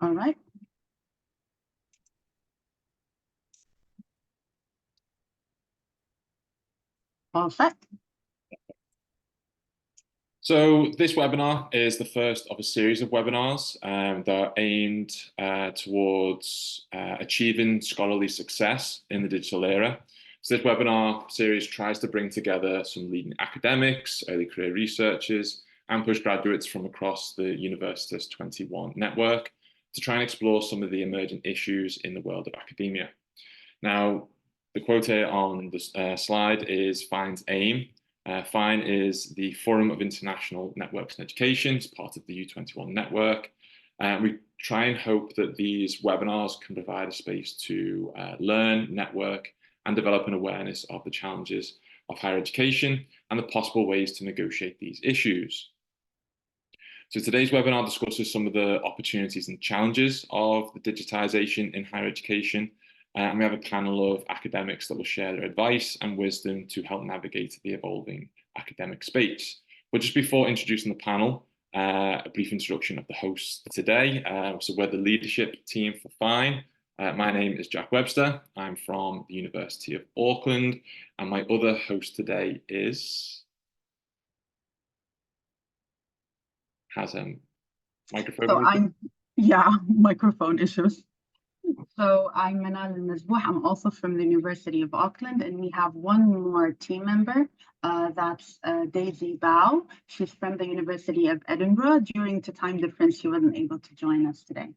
All right. All set. So this webinar is the first of a series of webinars that are aimed towards achieving scholarly success in the digital era. So this webinar series tries to bring together some leading academics, early career researchers, and postgraduates from across the U21 network to try and explore some of the emerging issues in the world of academia. Now, the quote here on the slide is FINE's aim. FINE is the Forum of International Networks in Education. It's part of the U21 network. We try and hope that these webinars can provide a space to learn, network, and develop an awareness of the challenges of higher education and the possible ways to negotiate these issues. So today's webinar discusses some of the opportunities and challenges of the digitization in higher education. And we have a panel of academics that will share their advice and wisdom to help navigate the evolving academic space. But just before introducing the panel, a brief introduction of the hosts today. So we're the leadership team for FINE. My name is Jack Webster. I'm from the University of Auckland. And my other host today has a microphone. So microphone issues. So I'm Manal Al-Mazbouh. I'm also from the University of Auckland, and we have one more team member. That's Daisy Bao. She's from the University of Edinburgh. Due to time difference, she wasn't able to join us today.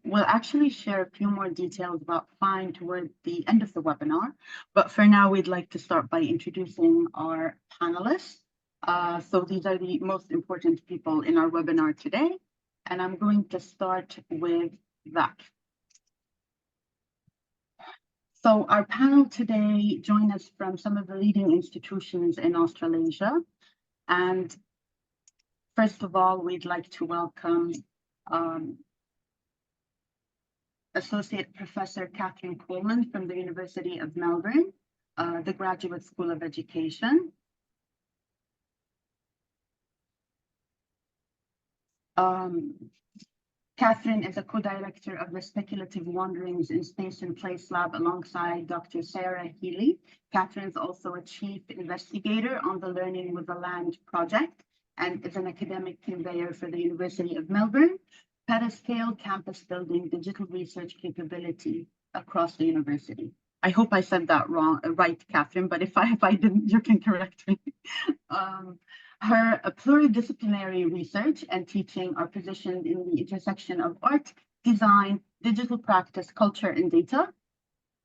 We'll actually share a few more details about FINE toward the end of the webinar, but for now, we'd like to start by introducing our panelists. So these are the most important people in our webinar today, and I'm going to start with that. So our panel today join us from some of the leading institutions in Australasia. And first of all, we'd like to welcome Associate Professor Catherine Coleman from the University of Melbourne, the Graduate School of Education. Catherine is a co-director of the Speculative Wanderings in Space and Place Lab alongside Dr. Sarah Healy. Catherine's also a chief investigator on the Learning with the Land project and is an academic conveyor for the University of Melbourne, petascale campus building digital research capability across the university. I hope I said that right, Catherine, but if I didn't, you can correct me. Her pluridisciplinary research and teaching are positioned in the intersection of art, design, digital practice, culture, and data.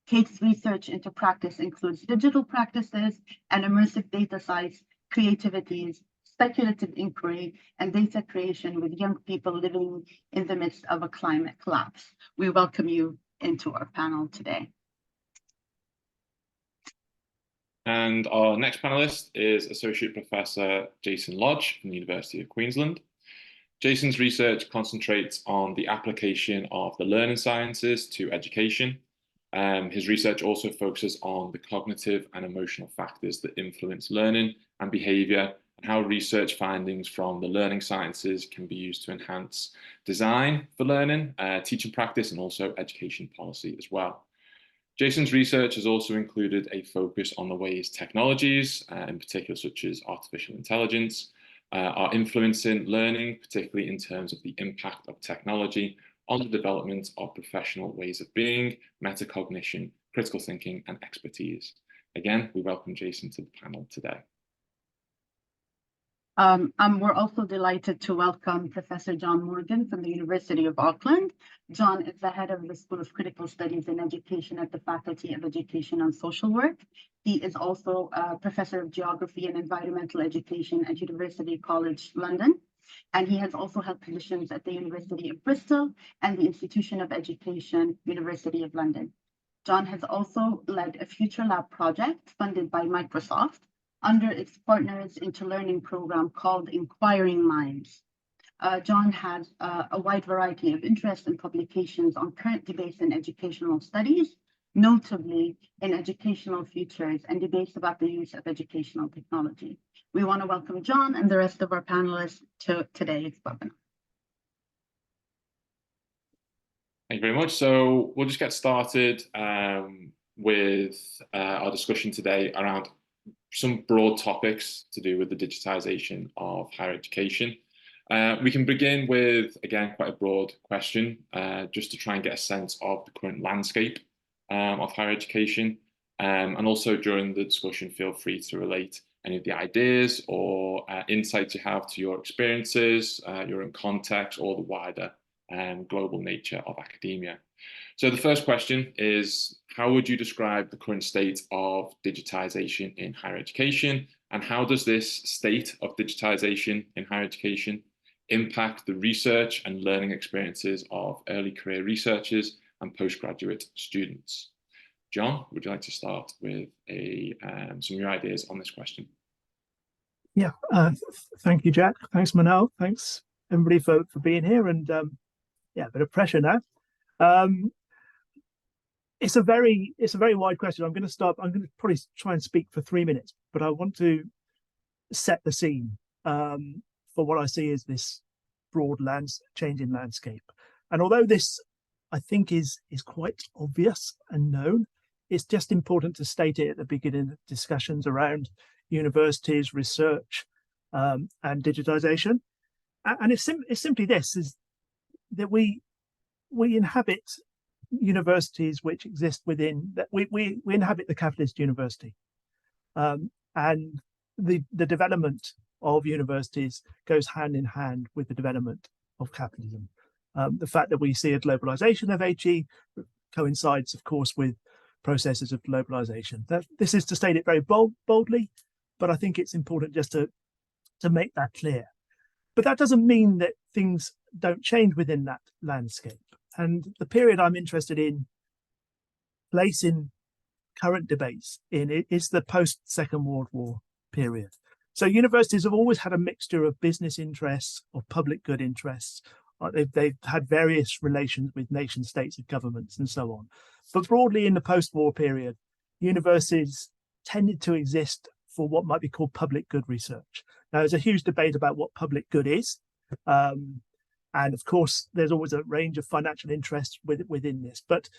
Kate's research into practice includes digital practices and immersive data sites, creativities, speculative inquiry, and data creation with young people living in the midst of a climate collapse. We welcome you into our panel today. And our next panelist is Associate Professor Jason Lodge from the University of Queensland. Jason's research concentrates on the application of the learning sciences to education. His research also focuses on the cognitive and emotional factors that influence learning and behavior, and how research findings from the learning sciences can be used to enhance design for learning, teaching practice, and also education policy as well. Jason's research has also included a focus on the ways technologies, in particular such as artificial intelligence, are influencing learning, particularly in terms of the impact of technology on the development of professional ways of being, metacognition, critical thinking, and expertise. Again, we welcome Jason to the panel today. We're also delighted to welcome Professor John Morgan from the University of Auckland. John is the head of the School of Critical Studies in Education at the Faculty of Education and Social Work. He is also a Professor of Geography and Environmental Education at University College London. And he has also held positions at the University of Bristol and the Institution of Education, University of London. John has also led a Future Lab project funded by Microsoft under its Partners into Learning program called Inquiring Minds. John has a wide variety of interests and publications on current debates in educational studies, notably in educational futures and debates about the use of educational technology. We want to welcome John and the rest of our panelists to today's webinar. Thank you very much. So we'll just get started with our discussion today around some broad topics to do with the digitization of higher education. We can begin with, again, quite a broad question, just to try and get a sense of the current landscape of higher education. And also during the discussion, feel free to relate any of the ideas or insights you have to your experiences, your own context, or the wider global nature of academia. So the first question is, how would you describe the current state of digitization in higher education? And how does this state of digitization in higher education impact the research and learning experiences of early career researchers and postgraduate students? John, would you like to start with some of your ideas on this question? Yeah, thank you, Jack. Thanks, Manal. Thanks, everybody, for being here. And yeah, a bit of pressure now. It's a very wide question. I'm going to probably try and speak for 3 minutes, but I want to set the scene for what I see as this broad changing landscape. And although this, I think, is quite obvious and known, it's just important to state it at the beginning of discussions around universities, research, and digitization. And it's simply this, is that we inhabit universities which exist within that we inhabit the capitalist university, and the development of universities goes hand in hand with the development of capitalism. The fact that we see a globalization of HE coincides, of course, with processes of globalization. This is to state it very boldly, but I think it's important just to make that clear. But that doesn't mean that things don't change within that landscape. And the period I'm interested in placing current debates in is the post-Second World War period. So universities have always had a mixture of business interests, of public good interests. They've had various relations with nation states and governments and so on. But broadly in the post-war period, universities tended to exist for what might be called public good research. Now, there's a huge debate about what public good is. And of course, there's always a range of financial interests within this. But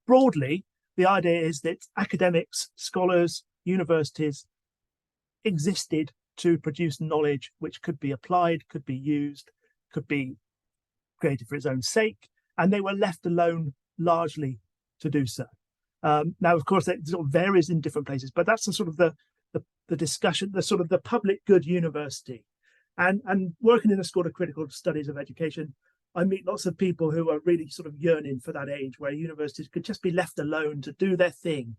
broadly, the idea is that academics, scholars, universities existed to produce knowledge which could be applied, could be used, could be created for its own sake, and they were left alone largely to do so. Now, of course, it sort of varies in different places, but that's the sort of the discussion, the sort of the public good university. And working in a School of Critical Studies of Education, I meet lots of people who are really sort of yearning for that age where universities could just be left alone to do their thing.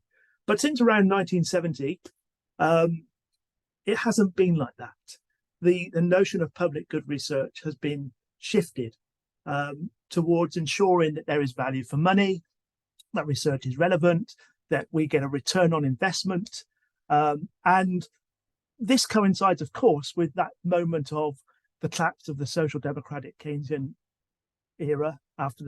But since around 1970, it hasn't been like that. The notion of public good research has been shifted towards ensuring that there is value for money, that research is relevant, that we get a return on investment. And this coincides, of course, with that moment of the collapse of the social democratic Keynesian era after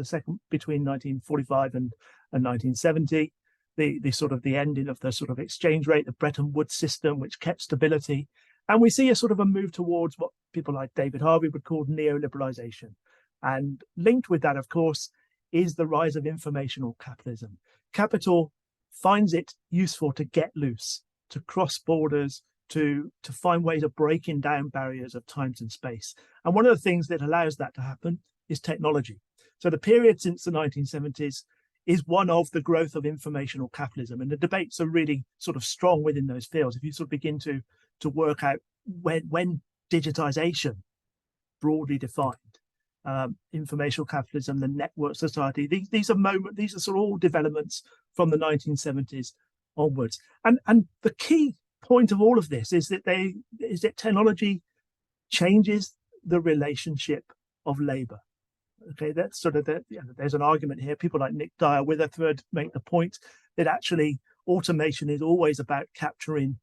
between 1945 and 1970, the sort of the ending of the sort of exchange rate, the Bretton Woods system, which kept stability. And we see a sort of a move towards what people like David Harvey would call neoliberalization. And linked with that, of course, is the rise of informational capitalism. Capital finds it useful to get loose, to cross borders, to find ways of breaking down barriers of time and space. And one of the things that allows that to happen is technology. So the period since the 1970s is one of the growth of informational capitalism. And the debates are really sort of strong within those fields. If you sort of begin to work out when digitization, broadly defined, informational capitalism, the network society, these are sort of all developments from the 1970s onwards. And the key point of all of this is that technology changes the relationship of labor. Okay, that's sort of there's an argument here. People like Nick Dyer-Witherford make the point that actually automation is always about capturing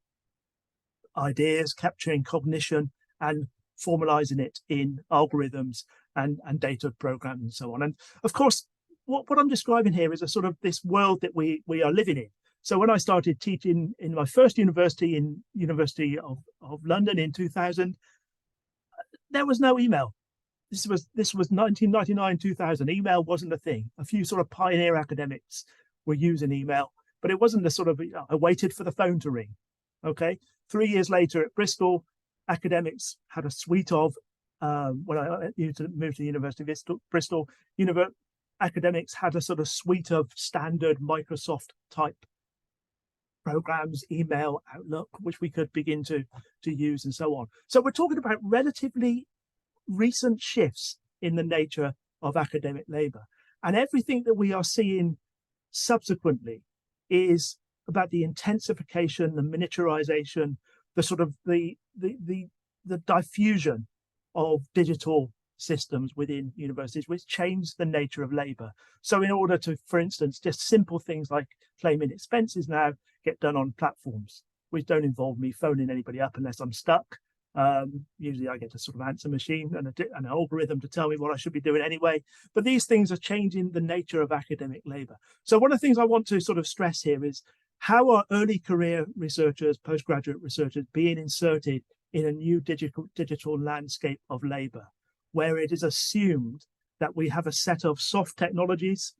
ideas, capturing cognition, and formalizing it in algorithms and data programs and so on. And of course, what I'm describing here is a sort of this world that we are living in. So when I started teaching in my first university, in University of London in 2000, there was no email. this was 1999, 2000. Email wasn't a thing. A few sort of pioneer academics were using email, but it wasn't the sort of, I waited for the phone to ring. Okay. 3 years later at Bristol, academics had a suite of, when I moved to the University of Bristol, academics had a sort of suite of standard Microsoft type programs, email, Outlook, which we could begin to use and so on. So we're talking about relatively recent shifts in the nature of academic labor. And everything that we are seeing subsequently is about the intensification, the miniaturization, the sort of the diffusion of digital systems within universities, which change the nature of labor. So in order to, for instance, just simple things like claiming expenses now get done on platforms, which don't involve me phoning anybody up unless I'm stuck. Usually I get a sort of answer machine and an algorithm to tell me what I should be doing anyway. But these things are changing the nature of academic labor. So one of the things I want to sort of stress here is how are early career researchers, postgraduate researchers being inserted in a new digital landscape of labor, where it is assumed that we have a set of soft technologies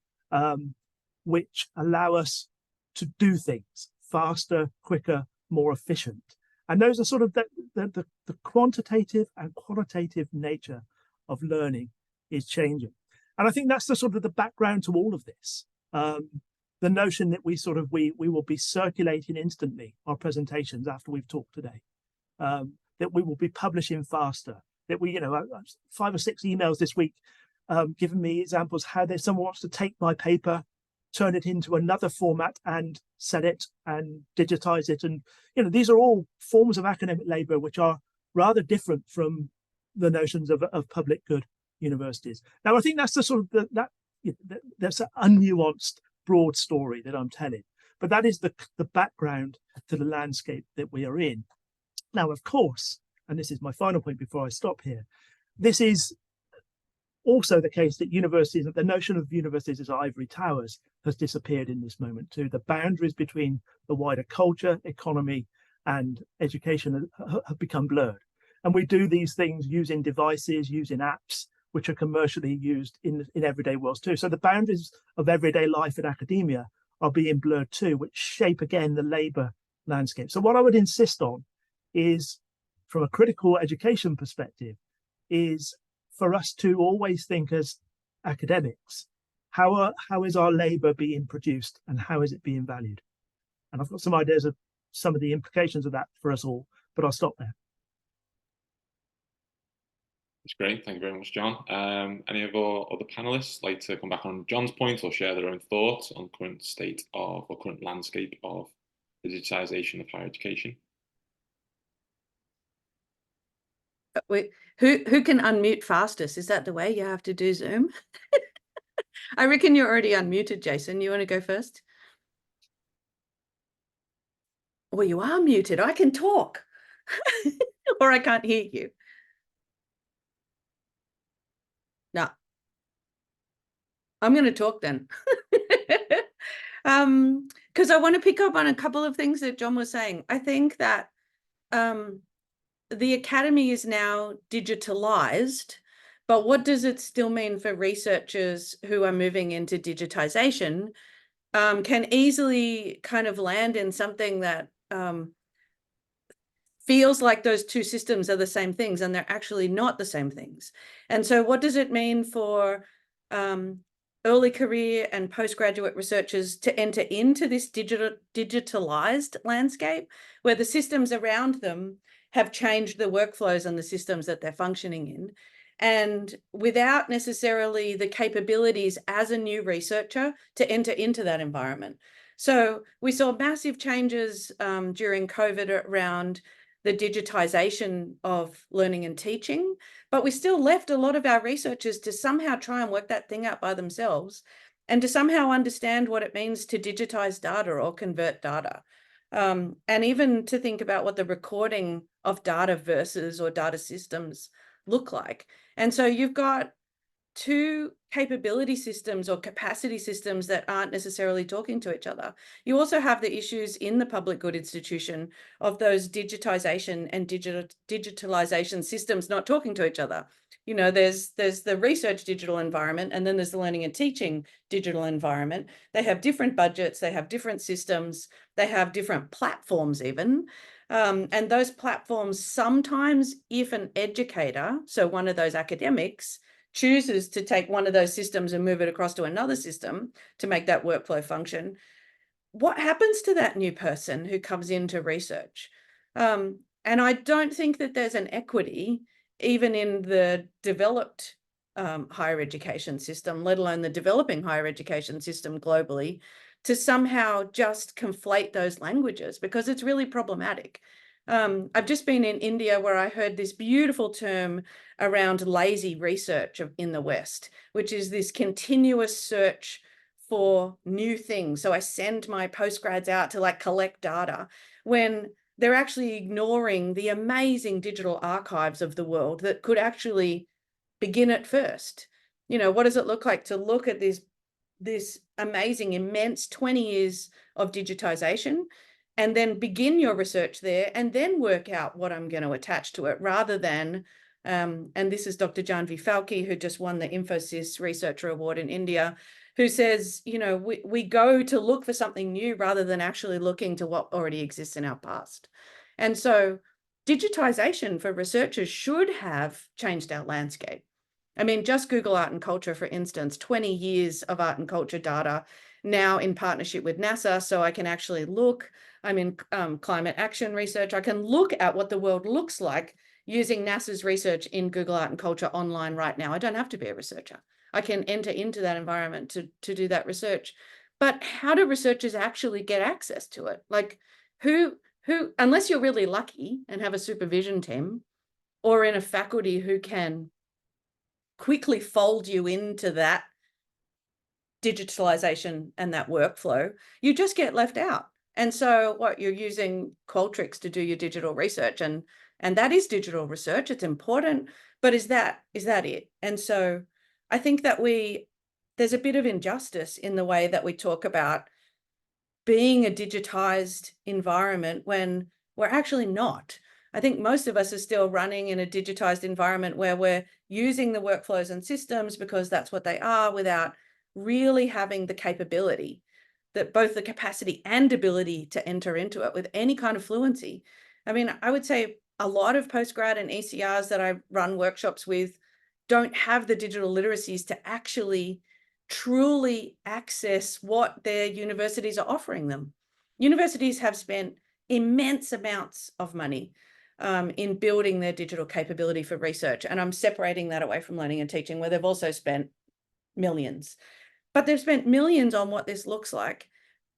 which allow us to do things faster, quicker, more efficient. And those are sort of the quantitative and qualitative nature of learning is changing. And I think that's the sort of the background to all of this. The notion that we will be circulating instantly our presentations after we've talked today, that we will be publishing faster, that we, 5 or 6 emails this week giving me examples how someone wants to take my paper, turn it into another format and sell it and digitize it. And, these are all forms of academic labor which are rather different from the notions of public good universities. Now, I think that's the sort of that's an unnuanced, broad story that I'm telling, but that is the background to the landscape that we are in. Now, of course, and this is my final point before I stop here, this is also the case that universities, the notion of universities as ivory towers has disappeared in this moment too. The boundaries between the wider culture, economy, and education have become blurred. And we do these things using devices, using apps, which are commercially used in everyday worlds too. So the boundaries of everyday life in academia are being blurred too, which shape again the labor landscape. So what I would insist on is, from a critical education perspective, is for us to always think as academics, how is our labor being produced and how is it being valued? And I've got some ideas of some of the implications of that for us all, but I'll stop there. That's great. Thank you very much, John. Any of our other panelists like to come back on John's point or share their own thoughts on the current state of or current landscape of digitization of higher education? Wait, who can unmute fastest? Is that the way you have to do Zoom? I reckon you're already unmuted, Jason. You want to go first? Well, you are muted. I can talk. Or I can't hear you. No. I'm going to talk then. Because I want to pick up on a couple of things that John was saying. I think that the academy is now digitalized, but what does it still mean for researchers who are moving into digitization? Can easily kind of land in something that feels like those two systems are the same things, and they're actually not the same things. And so what does it mean for early career and postgraduate researchers to enter into this digitalized landscape where the systems around them have changed the workflows and the systems that they're functioning in, and without necessarily the capabilities as a new researcher to enter into that environment? So we saw massive changes during COVID around the digitization of learning and teaching, but we still left a lot of our researchers to somehow try and work that thing out by themselves and to somehow understand what it means to digitize data or convert data. And even to think about what the recording of data versus or data systems look like. And so you've got two capability systems or capacity systems that aren't necessarily talking to each other. You also have the issues in the public good institution of those digitization and digitalization systems not talking to each other. You know, there's the research digital environment, and then there's the learning and teaching digital environment. They have different budgets, they have different systems, they have different platforms even. And those platforms, sometimes if an educator, so one of those academics, chooses to take one of those systems and move it across to another system to make that workflow function, what happens to that new person who comes into research? And I don't think that there's an equity even in the developed higher education system, let alone the developing higher education system globally, to somehow just conflate those languages, because it's really problematic. I've just been in India, where I heard this beautiful term around lazy research in the West, which is this continuous search for new things. So I send my postgrads out to like collect data, when they're actually ignoring the amazing digital archives of the world that could actually begin at first. You know, what does it look like to look at this amazing, immense 20 years of digitization, and then begin your research there, and then work out what I'm going to attach to it, rather than, and this is Dr. Janvi Falke, who just won the Infosys Researcher Award in India, who says, you know, we go to look for something new rather than actually looking to what already exists in our past. And so digitization for researchers should have changed our landscape. I mean, just Google Art and Culture, for instance, 20 years of art and culture data, now in partnership with NASA. So I can actually look, I'm in climate action research. I can look at what the world looks like using NASA's research in Google Art and Culture online right now. I don't have to be a researcher. I can enter into that environment to do that research. But how do researchers actually get access to it? Like who, unless you're really lucky and have a supervision team, or in a faculty who can quickly fold you into that digitalization and that workflow, you just get left out. And so what, you're using Qualtrics to do your digital research, and that is digital research, it's important, but is that it? And so I think that there's a bit of injustice in the way that we talk about being a digitized environment when we're actually not. I think most of us are still running in a digitized environment where we're using the workflows and systems because that's what they are, without really having the capability, that both the capacity and ability to enter into it with any kind of fluency. I mean, I would say a lot of postgrad and ECRs that I run workshops with don't have the digital literacies to actually truly access what their universities are offering them. Universities have spent immense amounts of money in building their digital capability for research. And I'm separating that away from learning and teaching, where they've also spent millions. But they've spent millions on what this looks like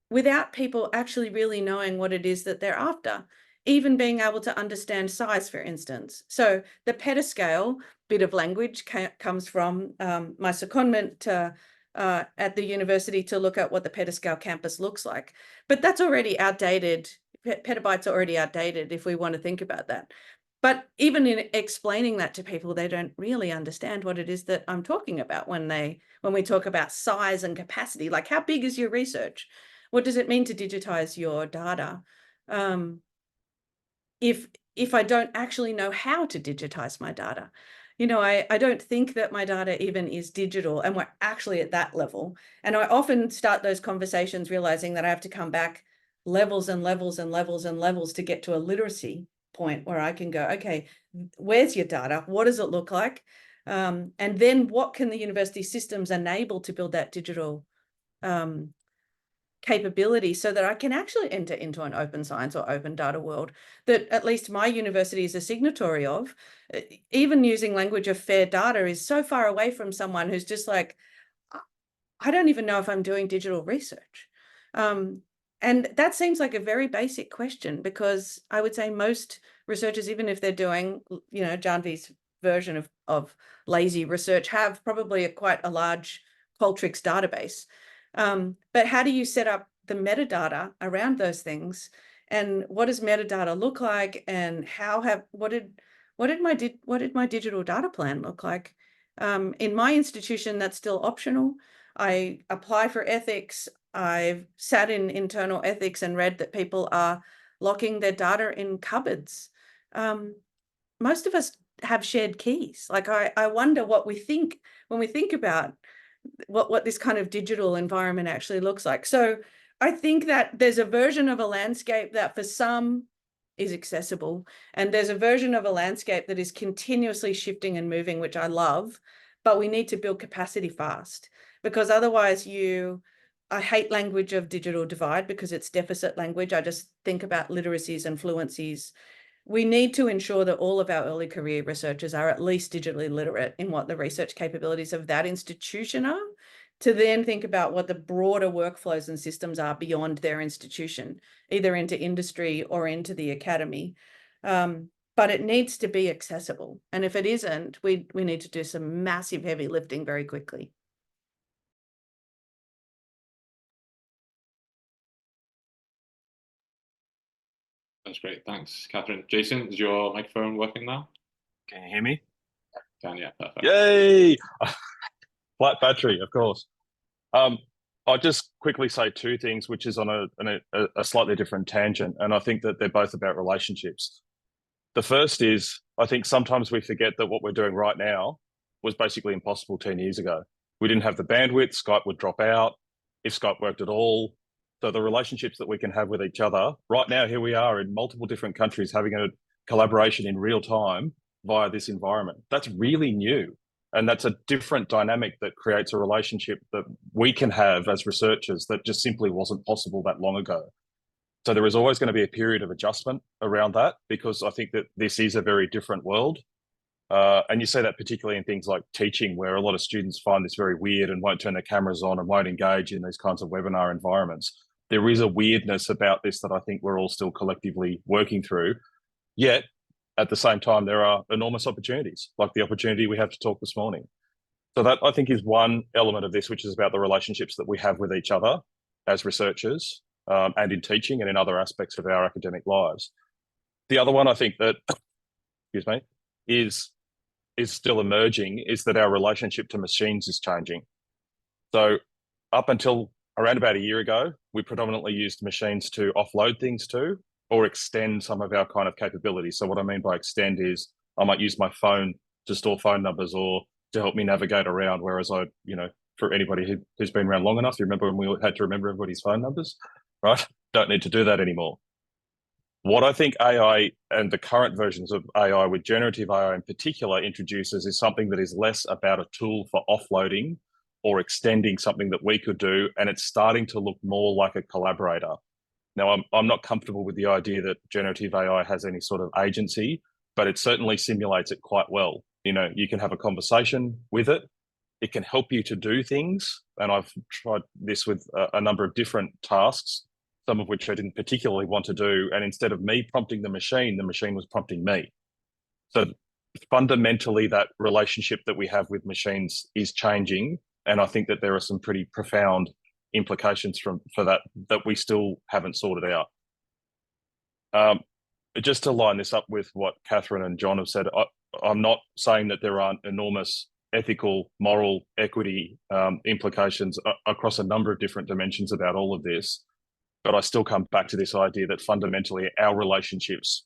without people actually really knowing what it is that they're after, even being able to understand size, for instance. So the petascale bit of language comes from my secondment at the university to look at what the petascale campus looks like. But that's already outdated. Petabytes are already outdated if we want to think about that. But even in explaining that to people, they don't really understand what it is that I'm talking about when we talk about size and capacity. Like, how big is your research? What does it mean to digitize your data? If I don't actually know how to digitize my data, you know, I don't think that my data even is digital, and we're actually at that level. And I often start those conversations realizing that I have to come back levels and levels and levels and levels to get to a literacy point where I can go, okay, where's your data? What does it look like? And then what can the university systems enable to build that digital capability, so that I can actually enter into an open science or open data world that at least my university is a signatory of. Even using language of fair data is so far away from someone who's just like, I don't even know if I'm doing digital research. And that seems like a very basic question, because I would say most researchers, even if they're doing, you know, Janvi's version of lazy research, have probably quite a large Qualtrics database. But how do you set up the metadata around those things? And what does metadata look like? And what did my digital data plan look like? In my institution, that's still optional. I apply for ethics. I've sat in internal ethics and read that people are locking their data in cupboards. Most of us have shared keys. Like I wonder what we think when we think about what this kind of digital environment actually looks like. So I think that there's a version of a landscape that for some is accessible, and there's a version of a landscape that is continuously shifting and moving, which I love, but we need to build capacity fast, because otherwise I hate language of digital divide because it's deficit language. I just think about literacies and fluencies. We need to ensure that all of our early career researchers are at least digitally literate in what the research capabilities of that institution are, to then think about what the broader workflows and systems are beyond their institution, either into industry or into the academy. But it needs to be accessible. And if it isn't, we need to do some massive heavy lifting very quickly. That's great. Thanks, Catherine. Jason, is your microphone working now? Can you hear me? Can, yeah, perfect. Yay! Flat battery, of course. I'll just quickly say two things, which is on a slightly different tangent, and I think that they're both about relationships. The first is, I think sometimes we forget that what we're doing right now was basically impossible 10 years ago. We didn't have the bandwidth, Skype would drop out, if Skype worked at all. So the relationships that we can have with each other, right now, here we are in multiple different countries having a collaboration in real time via this environment. That's really new. And that's a different dynamic that creates a relationship that we can have as researchers that just simply wasn't possible that long ago. So there is always going to be a period of adjustment around that, because I think that this is a very different world. And you see that particularly in things like teaching, where a lot of students find this very weird and won't turn their cameras on and won't engage in these kinds of webinar environments. There is a weirdness about this that I think we're all still collectively working through. Yet, at the same time, there are enormous opportunities, like the opportunity we have to talk this morning. So that, I think, is one element of this, which is about the relationships that we have with each other as researchers, and in teaching and in other aspects of our academic lives. The other one, I think that, excuse me, is still emerging, is that our relationship to machines is changing. So up until around about a year ago, we predominantly used machines to offload things to, or extend some of our kind of capabilities. So what I mean by extend is I might use my phone to store phone numbers or to help me navigate around, whereas for anybody who's been around long enough, you remember when we had to remember everybody's phone numbers, right? Don't need to do that anymore. What I think AI and the current versions of AI, with generative AI in particular, introduces is something that is less about a tool for offloading or extending something that we could do, and it's starting to look more like a collaborator. Now, I'm not comfortable with the idea that generative AI has any sort of agency, but it certainly simulates it quite well. You can have a conversation with it. It can help you to do things. And I've tried this with a number of different tasks, some of which I didn't particularly want to do. And instead of me prompting the machine was prompting me. So fundamentally, that relationship that we have with machines is changing. And I think that there are some pretty profound implications for that we still haven't sorted out. Just to line this up with what Catherine and John have said, I'm not saying that there aren't enormous ethical, moral, equity implications across a number of different dimensions about all of this. But I still come back to this idea that fundamentally our relationships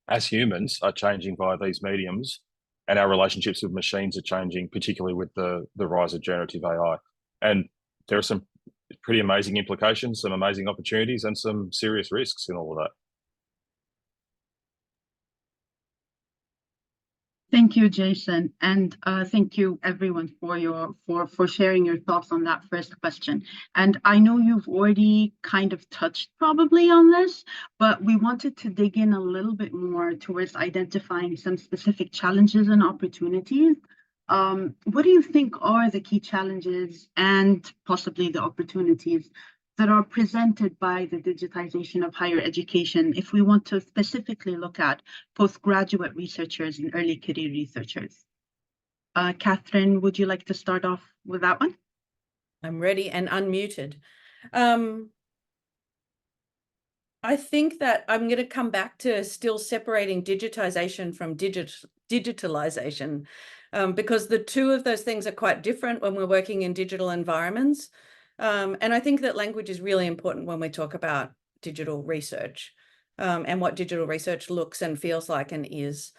as humans are changing via these mediums, and our relationships with machines are changing, particularly with the rise of generative AI. And there are some pretty amazing implications, some amazing opportunities, and some serious risks in all of that. Thank you, Jason, and thank you everyone for sharing your thoughts on that first question. And I know you've already kind of touched probably on this, but we wanted to dig in a little bit more towards identifying some specific challenges and opportunities. What do you think are the key challenges and possibly the opportunities that are presented by the digitization of higher education, if we want to specifically look at postgraduate researchers and early career researchers? Catherine, would you like to start off with that one? I'm ready and unmuted. I think that I'm going to come back to still separating digitization from digitalization, because the two of those things are quite different when we're working in digital environments. And I think that language is really important when we talk about digital research, and what digital research looks and feels like and is.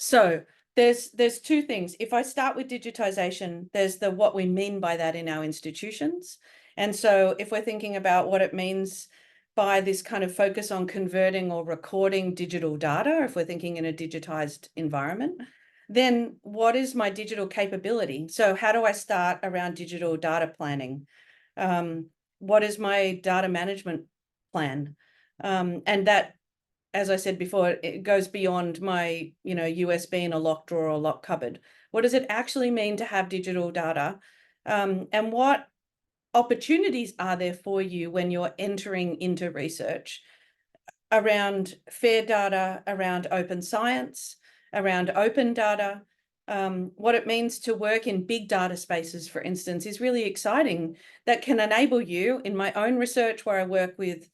So there's two things. If I start with digitization, there's the what we mean by that in our institutions. And so if we're thinking about what it means by this kind of focus on converting or recording digital data, if we're thinking in a digitized environment, then what is my digital capability? So how do I start around digital data planning? What is my data management plan? And that, as I said before, it goes beyond my, USB in a locked drawer or locked cupboard. What does it actually mean to have digital data? And what opportunities are there for you when you're entering into research around fair data, around open science, around open data? What it means to work in big data spaces, for instance, is really exciting. That can enable you, in my own research where I work with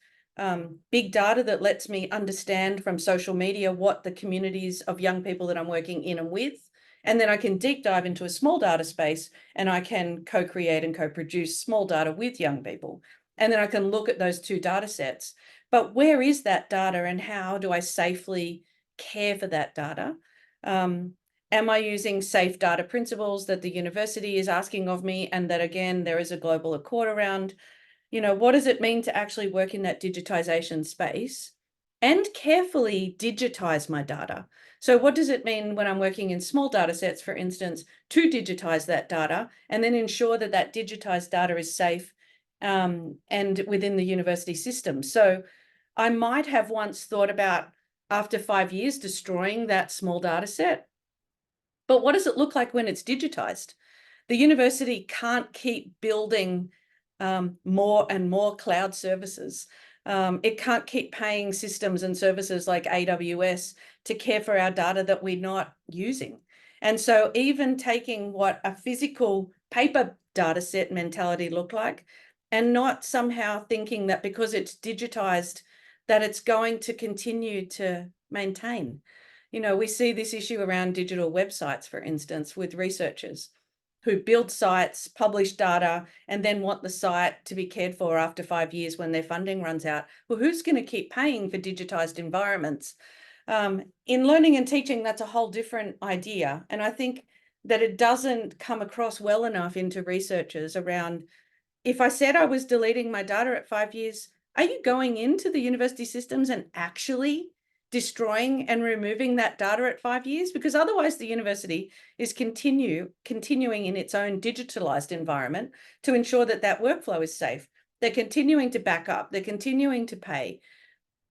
big data that lets me understand from social media what the communities of young people that I'm working in and with. And then I can deep dive into a small data space and I can co-create and co-produce small data with young people. And then I can look at those two data sets. But where is that data and how do I safely care for that data? Am I using safe data principles that the university is asking of me, and that, again, there is a global accord around? What does it mean to actually work in that digitization space and carefully digitize my data? So what does it mean when I'm working in small data sets, for instance, to digitize that data and then ensure that that digitized data is safe and within the university system? So I might have once thought about, after 5 years, destroying that small data set. But what does it look like when it's digitized? The university can't keep building more and more cloud services. It can't keep paying systems and services like AWS to care for our data that we're not using. And so even taking what a physical paper data set mentality looked like, and not somehow thinking that because it's digitized, that it's going to continue to maintain. We see this issue around digital websites, for instance, with researchers who build sites, publish data, and then want the site to be cared for after 5 years when their funding runs out. Well, who's going to keep paying for digitized environments? In learning and teaching, that's a whole different idea. And I think that it doesn't come across well enough into researchers around, if I said I was deleting my data at 5 years, are you going into the university systems and actually destroying and removing that data at 5 years? Because otherwise the university is continuing in its own digitalized environment to ensure that that workflow is safe. They're continuing to back up, they're continuing to pay.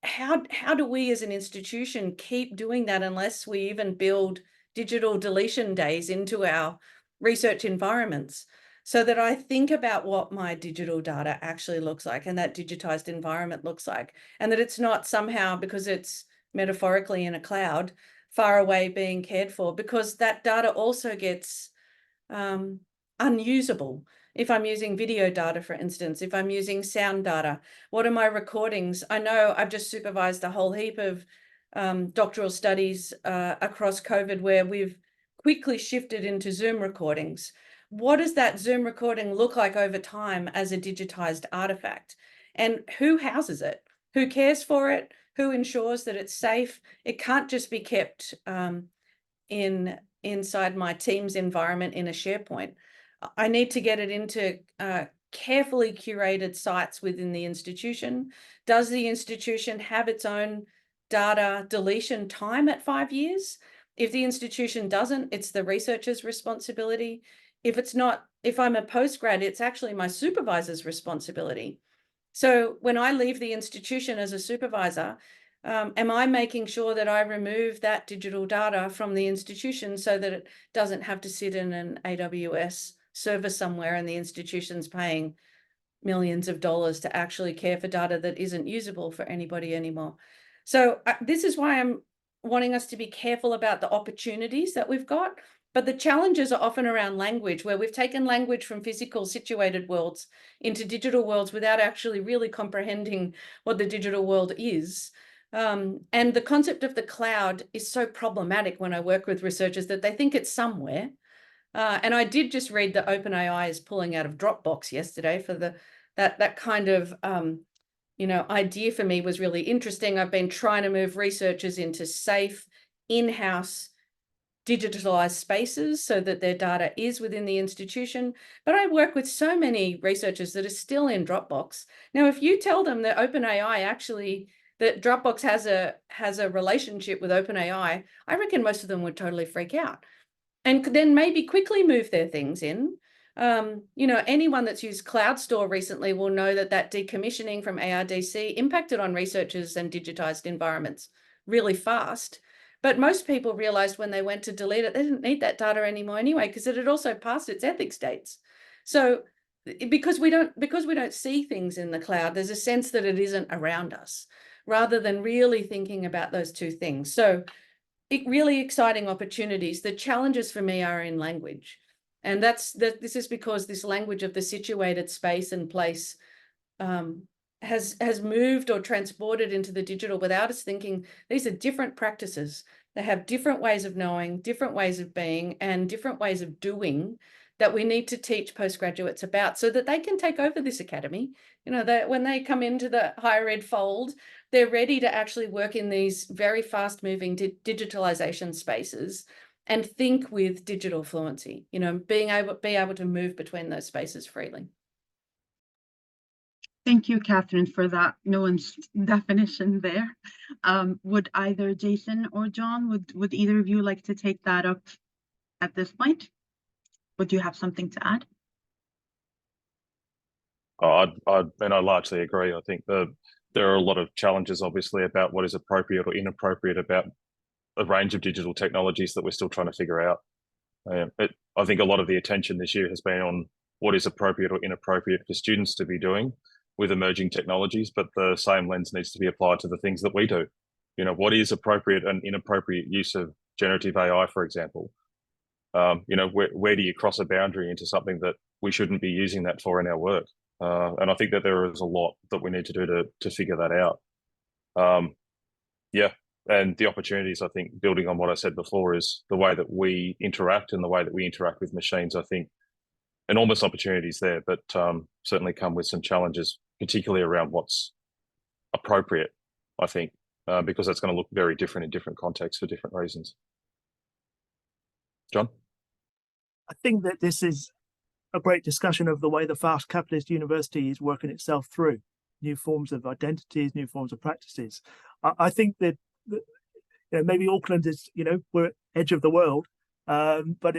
How do we as an institution keep doing that unless we even build digital deletion days into our research environments, so that I think about what my digital data actually looks like and that digitized environment looks like, and that it's not somehow, because it's metaphorically in a cloud, far away being cared for, because that data also gets unusable. If I'm using video data, for instance, if I'm using sound data, what are my recordings? I know I've just supervised a whole heap of doctoral studies across COVID where we've quickly shifted into Zoom recordings. What does that Zoom recording look like over time as a digitized artifact? And who houses it? Who cares for it? Who ensures that it's safe? It can't just be kept inside my team's environment in a SharePoint. I need to get it into carefully curated sites within the institution. Does the institution have its own data deletion time at 5 years? If the institution doesn't, it's the researcher's responsibility. If it's not, if I'm a postgrad, it's actually my supervisor's responsibility. So when I leave the institution as a supervisor, am I making sure that I remove that digital data from the institution so that it doesn't have to sit in an AWS server somewhere and the institution's paying millions of dollars to actually care for data that isn't usable for anybody anymore? So this is why I'm wanting us to be careful about the opportunities that we've got. But the challenges are often around language, where we've taken language from physical situated worlds into digital worlds without actually really comprehending what the digital world is. And the concept of the cloud is so problematic when I work with researchers that they think it's somewhere. And I did just read that OpenAI is pulling out of Dropbox yesterday for that kind of idea for me was really interesting. I've been trying to move researchers into safe, in-house, digitalized spaces so that their data is within the institution. But I work with so many researchers that are still in Dropbox. Now, if you tell them that OpenAI actually, that Dropbox has a relationship with OpenAI, I reckon most of them would totally freak out and then maybe quickly move their things in. You know, anyone that's used Cloud Store recently will know that decommissioning from ARDC impacted on researchers and digitized environments really fast. But most people realized when they went to delete it, they didn't need that data anymore anyway, because it had also passed its ethics dates. So because we don't see things in the cloud, there's a sense that it isn't around us, rather than really thinking about those two things. So really exciting opportunities. The challenges for me are in language. And this is because this language of the situated space and place has moved or transported into the digital without us thinking these are different practices. They have different ways of knowing, different ways of being, and different ways of doing that we need to teach postgraduates about so that they can take over this academy. You know, that when they come into the higher ed fold, they're ready to actually work in these very fast moving digitalization spaces and think with digital fluency, you know, be able to move between those spaces freely. Thank you, Catherine, for that nuanced definition there. Would either Jason or John, would either of you like to take that up at this point? Would you have something to add? I largely agree. I think there are a lot of challenges, obviously, about what is appropriate or inappropriate about a range of digital technologies that we're still trying to figure out. I think a lot of the attention this year has been on what is appropriate or inappropriate for students to be doing with emerging technologies, but the same lens needs to be applied to the things that we do. You know, what is appropriate and inappropriate use of generative AI, for example? You know, where do you cross a boundary into something that we shouldn't be using that for in our work? And I think that there is a lot that we need to do to figure that out. Yeah, and the opportunities, I think, building on what I said before, is the way that we interact and the way that we interact with machines. I think enormous opportunities there, but certainly come with some challenges, particularly around what's appropriate, I think, because that's going to look very different in different contexts for different reasons. John? I think that this is a great discussion of the way the fast capitalist university is working itself through new forms of identities, new forms of practices. I think that you know, maybe Auckland is, you know, we're at edge of the world, but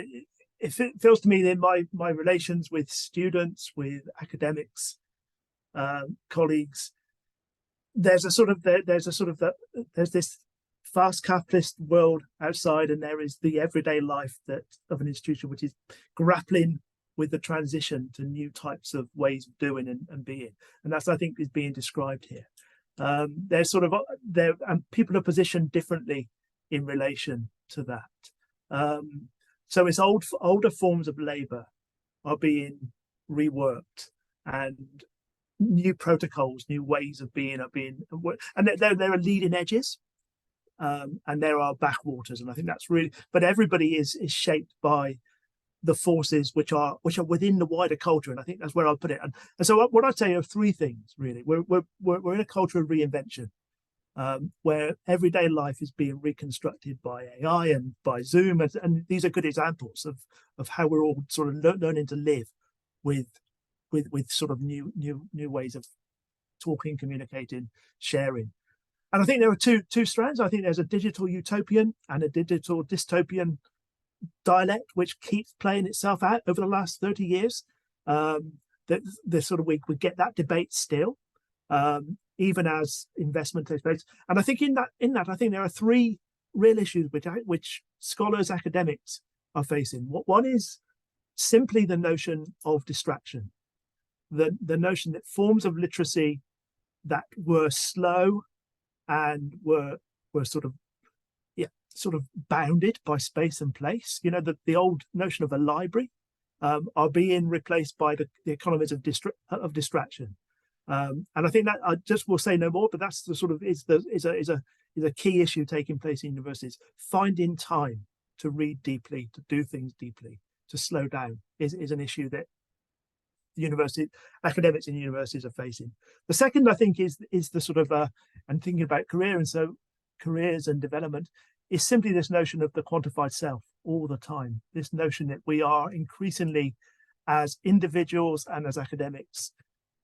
it feels to me that my relations with students, with academics, colleagues, there's this fast capitalist world outside, and there is the everyday life of an institution which is grappling with the transition to new types of ways of doing and being, and that's, I think, is being described here. There's and people are positioned differently in relation to that. So it's older forms of labour are being reworked, and new protocols, new ways of being are being, and there are leading edges, and there are backwaters, and I think that's really. But everybody is shaped by the forces which are within the wider culture, and I think that's where I'll put it. And so what I'd say are three things really. We're in a culture of reinvention, where everyday life is being reconstructed by AI and by Zoom, and these are good examples of how we're all sort of learning to live with sort of new ways of talking, communicating, sharing. And I think there are two strands. I think there's a digital utopian and a digital dystopian dialect which keeps playing itself out over the last 30 years. The sort of we get that debate still, even as investment takes place. And I think in that I think there are three real issues which scholars, academics are facing. One is simply the notion of distraction, the notion that forms of literacy that were slow and were sort of bounded by space and place. You know, the old notion of a library are being replaced by the economies of distraction. And I think that I just will say no more, but that's the sort of is a key issue taking place in universities. Finding time to read deeply, to do things deeply, to slow down is an issue that academics in universities are facing. The second, I think, is the sort of and thinking about careers and development, is simply this notion of the quantified self, all the time. This notion that we are increasingly, as individuals and as academics,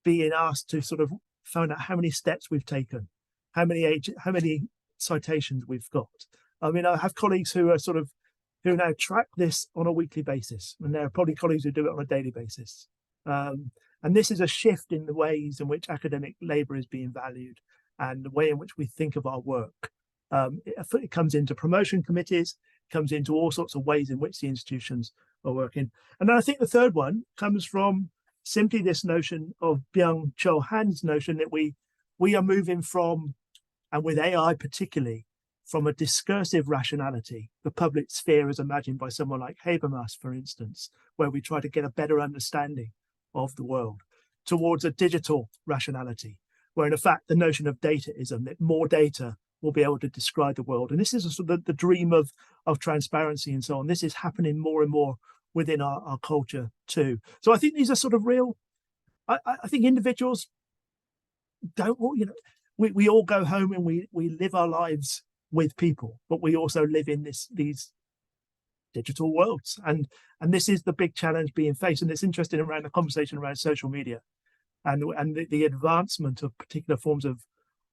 being asked to sort of find out how many steps we've taken, how many citations we've got. I mean, I have colleagues who who now track this on a weekly basis, and there are probably colleagues who do it on a daily basis. And this is a shift in the ways in which academic labour is being valued and the way in which we think of our work. It comes into promotion committees, comes into all sorts of ways in which the institutions are working. And then I think the third one comes from simply this notion of Byung-Chul Han's notion that we are moving from, and with AI particularly, from a discursive rationality, the public sphere as imagined by someone like Habermas, for instance, where we try to get a better understanding of the world, towards a digital rationality, where in fact the notion of dataism, that more data will be able to describe the world. And this is sort of the dream of transparency and so on. This is happening more and more within our culture too. So I think these are sort of real, I think individuals don't, we all go home and we live our lives with people, but we also live in these digital worlds. And this is the big challenge being faced. And it's interesting around the conversation around social media and the advancement of particular forms of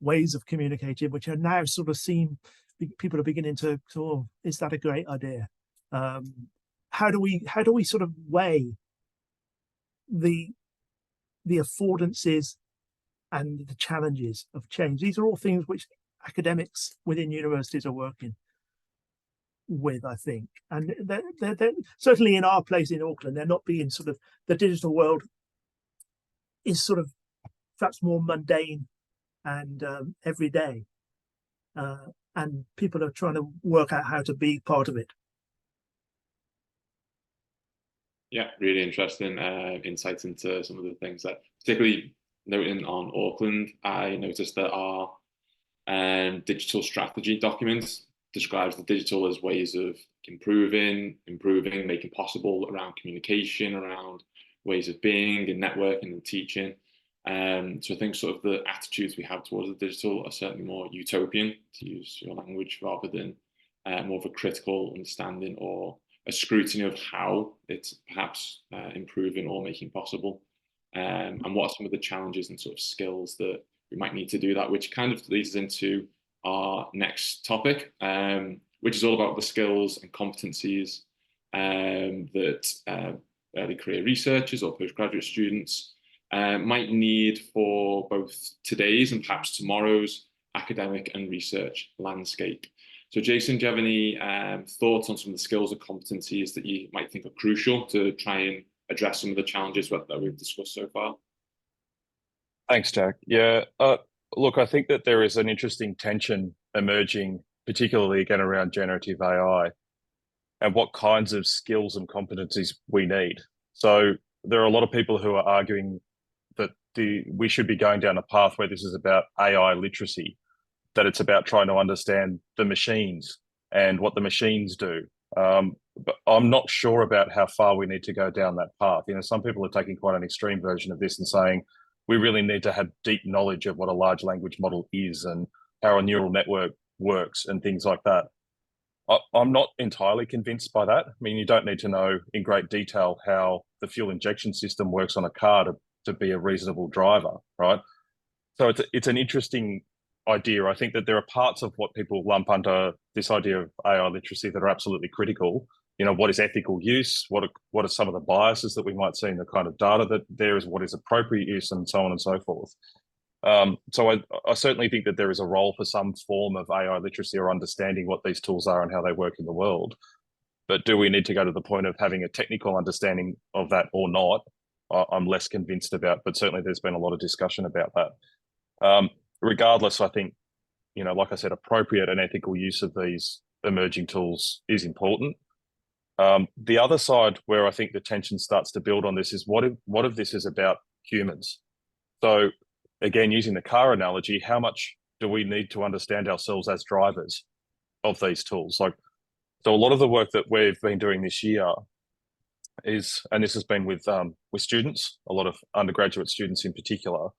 ways of communicating, which are now sort of seen, people are beginning to, oh, is that a great idea? How do we sort of weigh the affordances and the challenges of change? These are all things which academics within universities are working with, I think. And they're certainly in our place in Auckland, they're not being sort of, the digital world is sort of perhaps more mundane and everyday. And people are trying to work out how to be part of it. Yeah, really interesting insights into some of the things that, particularly noting on Auckland, I noticed that our digital strategy documents describes the digital as ways of improving, making possible around communication, around ways of being and networking and teaching. So I think sort of the attitudes we have towards the digital are certainly more utopian, to use your language, rather than more of a critical understanding or a scrutiny of how it's perhaps improving or making possible. And what are some of the challenges and sort of skills that we might need to do that, which kind of leads us into our next topic, which is all about the skills and competencies that early career researchers or postgraduate students might need for both today's and perhaps tomorrow's academic and research landscape. So Jason, do you have any thoughts on some of the skills or competencies that you might think are crucial to try and address some of the challenges that we've discussed so far? Thanks, Jack. Yeah, look, I think that there is an interesting tension emerging, particularly again around generative AI and what kinds of skills and competencies we need. So there are a lot of people who are arguing that we should be going down a path where this is about AI literacy, that it's about trying to understand the machines and what the machines do. But I'm not sure about how far we need to go down that path. Some people are taking quite an extreme version of this and saying we really need to have deep knowledge of what a large language model is and how a neural network works and things like that. I'm not entirely convinced by that. I mean, you don't need to know in great detail how the fuel injection system works on a car to be a reasonable driver, right? So it's an interesting idea. I think that there are parts of what people lump under this idea of AI literacy that are absolutely critical. What is ethical use? What are some of the biases that we might see in the kind of data that there is? What is appropriate use, and so on and so forth. So I certainly think that there is a role for some form of AI literacy or understanding what these tools are and how they work in the world. But do we need to go to the point of having a technical understanding of that or not? I'm less convinced about, but certainly there's been a lot of discussion about that. Regardless, I think, like I said, appropriate and ethical use of these emerging tools is important. The other side where I think the tension starts to build on this is what if this is about humans? So again, using the car analogy, how much do we need to understand ourselves as drivers of these tools? So a lot of the work that we've been doing this year is, and this has been with students, a lot of undergraduate students in particular,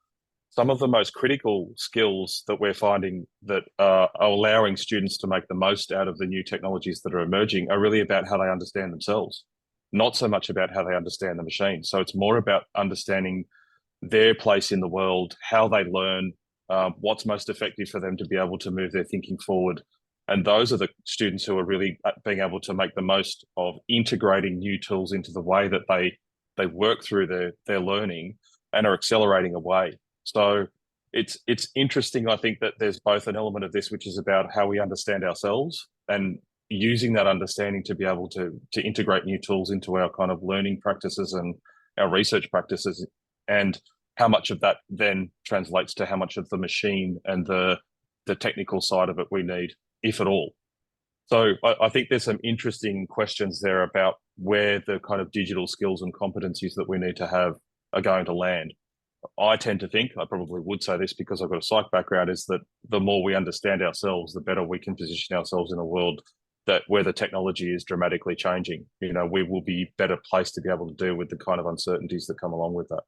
some of the most critical skills that we're finding that are allowing students to make the most out of the new technologies that are emerging are really about how they understand themselves, not so much about how they understand the machine. So it's more about understanding their place in the world, how they learn, what's most effective for them to be able to move their thinking forward. And those are the students who are really being able to make the most of integrating new tools into the way that they work through their learning and are accelerating away. So it's interesting, I think, that there's both an element of this, which is about how we understand ourselves and using that understanding to be able to integrate new tools into our kind of learning practices and our research practices, and how much of that then translates to how much of the machine and the technical side of it we need, if at all. So I think there's some interesting questions there about where the kind of digital skills and competencies that we need to have are going to land. I tend to think, I probably would say this because I've got a psych background, is that the more we understand ourselves, the better we can position ourselves in a world that where the technology is dramatically changing. You know, we will be better placed to be able to deal with the kind of uncertainties that come along with that.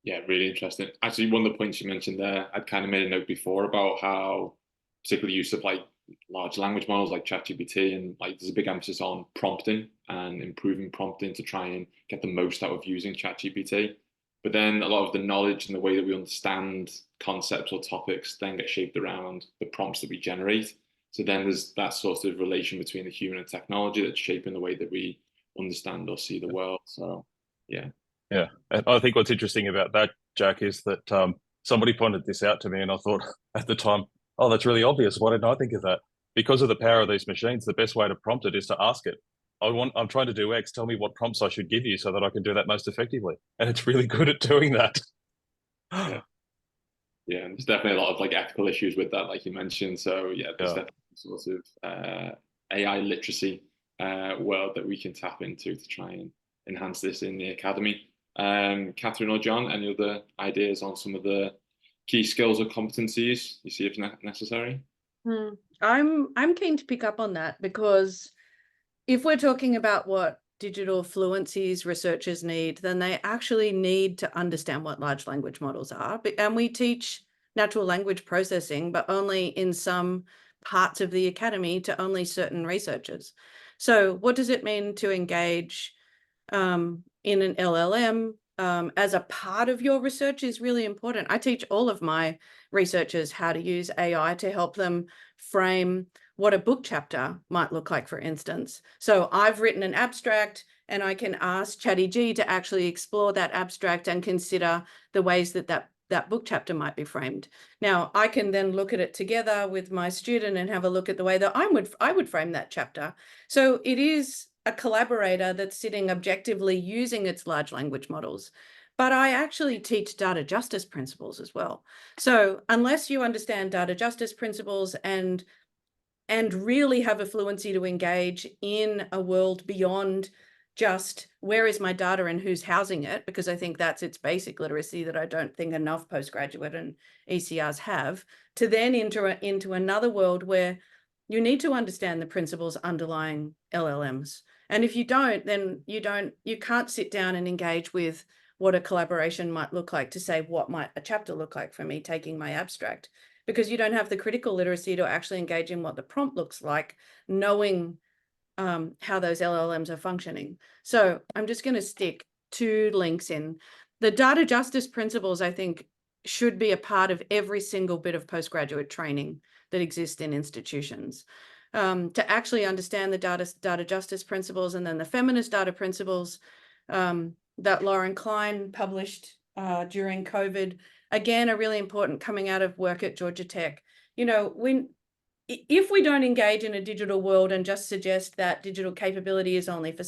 Yeah, really interesting. Actually, one of the points you mentioned there, I'd kind of made a note before about how particularly use of like large language models like ChatGPT, and like there's a big emphasis on prompting and improving prompting to try and get the most out of using ChatGPT. But then a lot of the knowledge and the way that we understand concepts or topics then get shaped around the prompts that we generate. So then there's that sort of relation between the human and technology that's shaping the way that we understand or see the world. So yeah. Yeah, and I think what's interesting about that, Jack, is that somebody pointed this out to me, and I thought at the time, oh, that's really obvious. Why didn't I think of that? Because of the power of these machines, the best way to prompt it is to ask it. I'm trying to do X. Tell me what prompts I should give you so that I can do that most effectively. And it's really good at doing that. Yeah. Yeah, and there's definitely a lot of like ethical issues with that, like you mentioned. So yeah, there's definitely sort of AI literacy world that we can tap into to try and enhance this in the academy. Catherine or John, any other ideas on some of the key skills or competencies you see if necessary? I'm keen to pick up on that, because if we're talking about what digital fluencies researchers need, then they actually need to understand what large language models are. And we teach natural language processing, but only in some parts of the academy to only certain researchers. So what does it mean to engage in an LLM as a part of your research is really important. I teach all of my researchers how to use AI to help them frame what a book chapter might look like, for instance. So I've written an abstract, and I can ask ChatGPT to actually explore that abstract and consider the ways that that book chapter might be framed. Now, I can then look at it together with my student and have a look at the way that I would frame that chapter. So it is a collaborator that's sitting objectively using its large language models. But I actually teach data justice principles as well. So unless you understand data justice principles and really have a fluency to engage in a world beyond just where is my data and who's housing it, because I think that's its basic literacy that I don't think enough postgraduate and ECRs have, to then enter into another world where you need to understand the principles underlying LLMs. And if you don't, then you can't sit down and engage with what a collaboration might look like to say, what might a chapter look like for me taking my abstract, because you don't have the critical literacy to actually engage in what the prompt looks like, knowing how those LLMs are functioning. So I'm just going to stick 2 links in. The data justice principles, I think, should be a part of every single bit of postgraduate training that exists in institutions. To actually understand the data justice principles, and then the feminist data principles that Lauren Klein published during COVID, again, are really important, coming out of work at Georgia Tech. You know, if we don't engage in a digital world and just suggest that digital capability is only for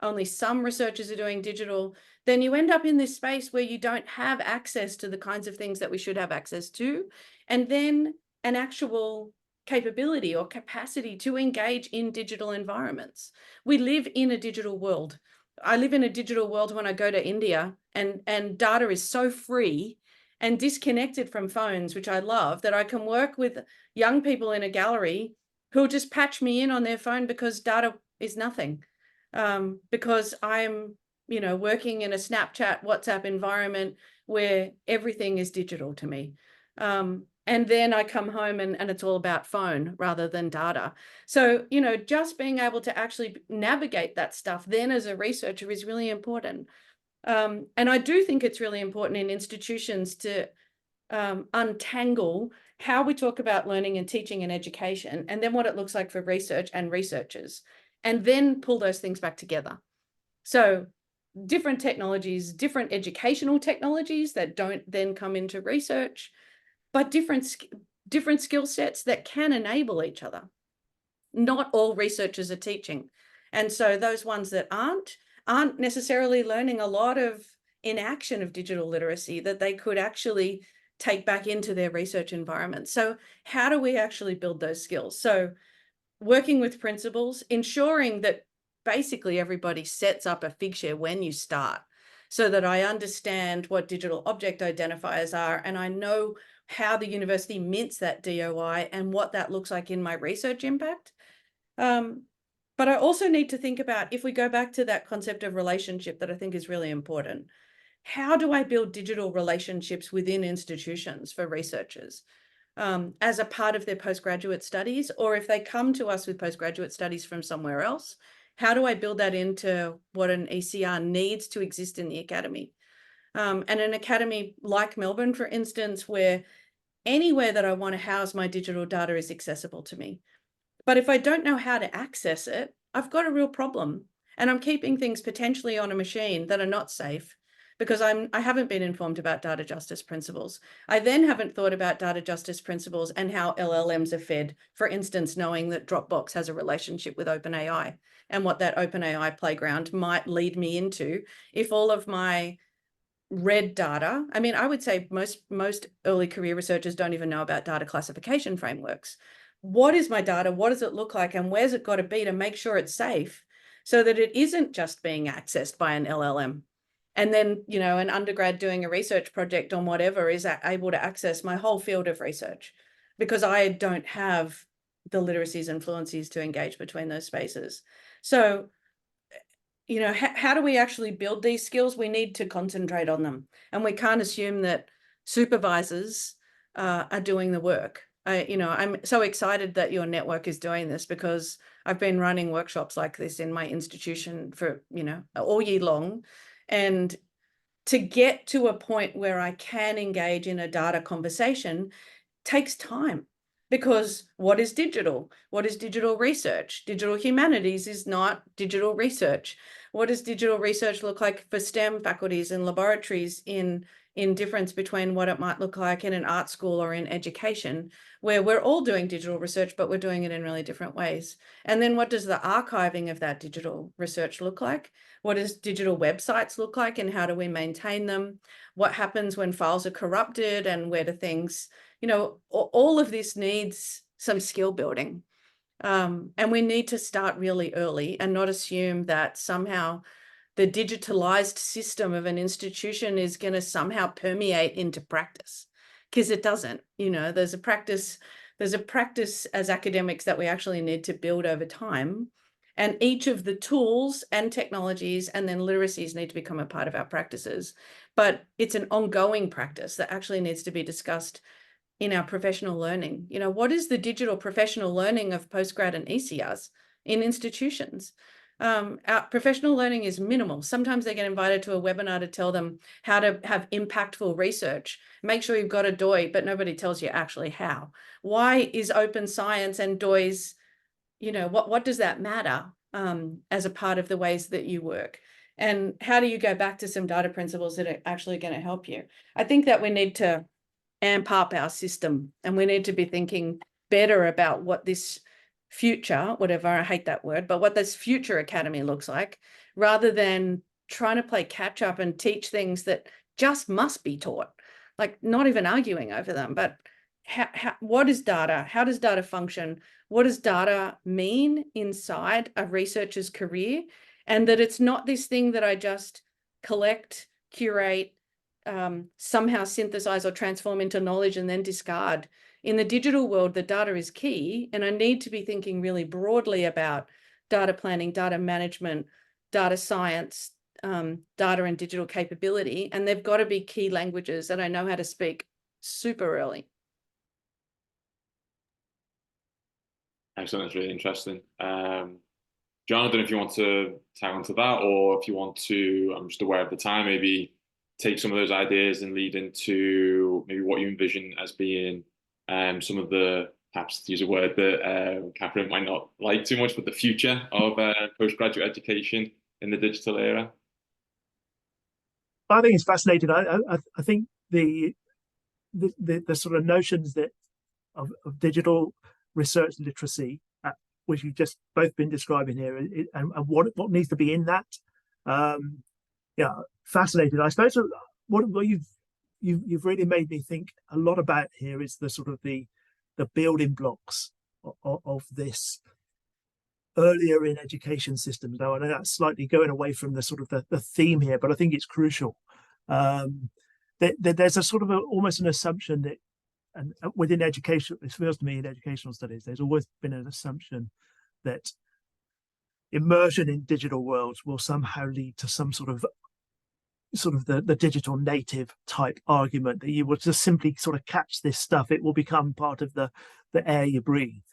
only some researchers are doing digital, then you end up in this space where you don't have access to the kinds of things that we should have access to, and then an actual capability or capacity to engage in digital environments. We live in a digital world. I live in a digital world when I go to India, and data is so free and disconnected from phones, which I love, that I can work with young people in a gallery who'll just patch me in on their phone because data is nothing. Because I'm working in a Snapchat, WhatsApp environment where everything is digital to me. And then I come home and it's all about phone rather than data. So, just being able to actually navigate that stuff then as a researcher is really important. And I do think it's really important in institutions to untangle how we talk about learning and teaching and education, and then what it looks like for research and researchers, and then pull those things back together. So different technologies, different educational technologies that don't then come into research, but different skill sets that can enable each other. Not all researchers are teaching. And so those ones that aren't necessarily learning a lot of inaction of digital literacy that they could actually take back into their research environment. So how do we actually build those skills? So working with principals, ensuring that basically everybody sets up a Figshare when you start, so that I understand what digital object identifiers are, and I know how the university mints that DOI and what that looks like in my research impact. But I also need to think about, if we go back to that concept of relationship that I think is really important, how do I build digital relationships within institutions for researchers as a part of their postgraduate studies? Or if they come to us with postgraduate studies from somewhere else, how do I build that into what an ECR needs to exist in the academy? And an academy like Melbourne, for instance, where anywhere that I want to house my digital data is accessible to me. But if I don't know how to access it, I've got a real problem. And I'm keeping things potentially on a machine that are not safe because I haven't been informed about data justice principles. I then haven't thought about data justice principles and how LLMs are fed, for instance, knowing that Dropbox has a relationship with OpenAI and what that OpenAI playground might lead me into if all of my red data, I mean, I would say most early career researchers don't even know about data classification frameworks. What is my data? What does it look like? And where's it got to be to make sure it's safe so that it isn't just being accessed by an LLM? And then, an undergrad doing a research project on whatever is able to access my whole field of research because I don't have the literacies and fluencies to engage between those spaces. So, how do we actually build these skills? We need to concentrate on them. And we can't assume that supervisors are doing the work. I'm so excited that your network is doing this because I've been running workshops like this in my institution for, all year long. And to get to a point where I can engage in a data conversation takes time. Because what is digital? What is digital research? Digital humanities is not digital research. What does digital research look like for STEM faculties and laboratories in difference between what it might look like in an art school or in education, where we're all doing digital research, but we're doing it in really different ways? And then what does the archiving of that digital research look like? What does digital websites look like and how do we maintain them? What happens when files are corrupted and where do things, all of this needs some skill building. And we need to start really early and not assume that somehow the digitalized system of an institution is going to somehow permeate into practice, because it doesn't. There's a practice as academics that we actually need to build over time. And each of the tools and technologies and then literacies need to become a part of our practices. But it's an ongoing practice that actually needs to be discussed in our professional learning. What is the digital professional learning of postgrad and ECRs in institutions? Our professional learning is minimal. Sometimes they get invited to a webinar to tell them how to have impactful research. Make sure you've got a DOI, but nobody tells you actually how. Why is open science and DOIs, what does that matter as a part of the ways that you work? And how do you go back to some data principles that are actually going to help you? I think that we need to amp up our system and we need to be thinking better about what this future, whatever, I hate that word, but what this future academy looks like, rather than trying to play catch up and teach things that just must be taught, like not even arguing over them. But what is data? How does data function? What does data mean inside a researcher's career? And that it's not this thing that I just collect, curate, somehow synthesize or transform into knowledge and then discard. In the digital world, the data is key, and I need to be thinking really broadly about data planning, data management, data science, data and digital capability, and they've got to be key languages that I know how to speak super early. Excellent. That's really interesting. John, I don't know if you want to tag onto that, or if you want to, I'm just aware of the time, maybe take some of those ideas and lead into maybe what you envision as being some of the, perhaps to use a word that Catherine might not like too much, but the future of postgraduate education in the digital era. I think it's fascinating. I think the sort of notions that of digital research literacy, which you've just both been describing here, and what needs to be in that. Yeah, fascinated. I suppose what you've really made me think a lot about here is the sort of the building blocks of this earlier in education systems. Now, I know that's slightly going away from the sort of the theme here, but I think it's crucial. There's a sort of almost an assumption that, and within education, it feels to me in educational studies, there's always been an assumption that immersion in digital worlds will somehow lead to some sort of the digital native type argument, that you will just simply sort of catch this stuff, it will become part of the air you breathe.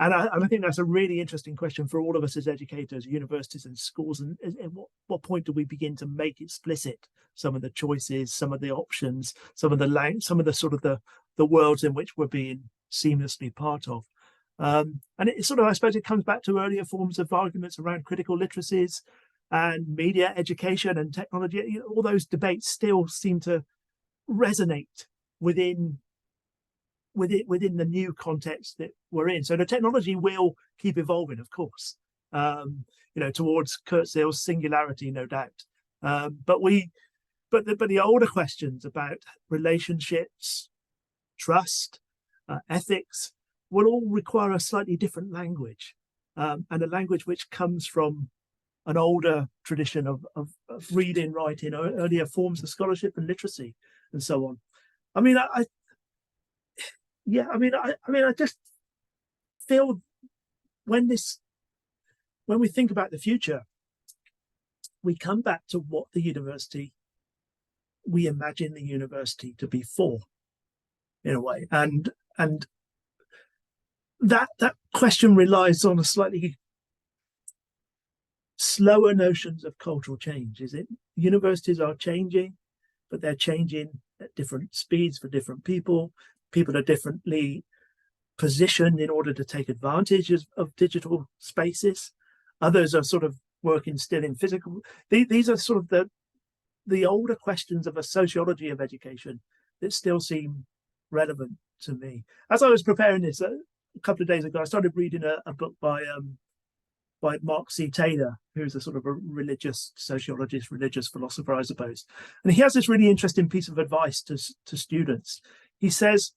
And I think that's a really interesting question for all of us as educators, universities and schools. And at what point do we begin to make explicit some of the choices, some of the options, some of the sort of the worlds in which we're being seamlessly part of? And it sort of, I suppose it comes back to earlier forms of arguments around critical literacies and media education and technology. You know, all those debates still seem to resonate within the new context that we're in. So the technology will keep evolving, of course, towards Kurt Seal's singularity, no doubt. But the older questions about relationships, trust, ethics will all require a slightly different language, and a language which comes from an older tradition of reading, writing, earlier forms of scholarship and literacy, and so on. I mean, I just feel when we think about the future, we come back to what we imagine the university to be for, in a way, and that question relies on a slightly slower notions of cultural change. Is it universities are changing, but they're changing at different speeds for different people. People are differently positioned in order to take advantage of digital spaces. Others are sort of working still in physical. These are sort of the older questions of a sociology of education that still seem relevant to me. As I was preparing this a couple of days ago, I started reading a book by Mark C. Taylor, who's a sort of a religious sociologist, religious philosopher, I suppose. And he has this really interesting piece of advice to students. He says,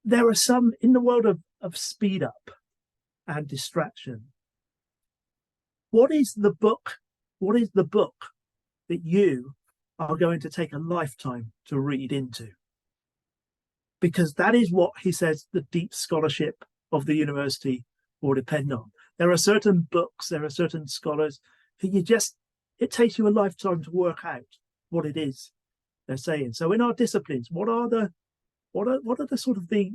there are some in the world of speed up and distraction. What is the book that you are going to take a lifetime to read into? Because that is what, he says, the deep scholarship of the university will depend on. There are certain books, there are certain scholars who it takes you a lifetime to work out what it is they're saying. So in our disciplines, what are the sort of the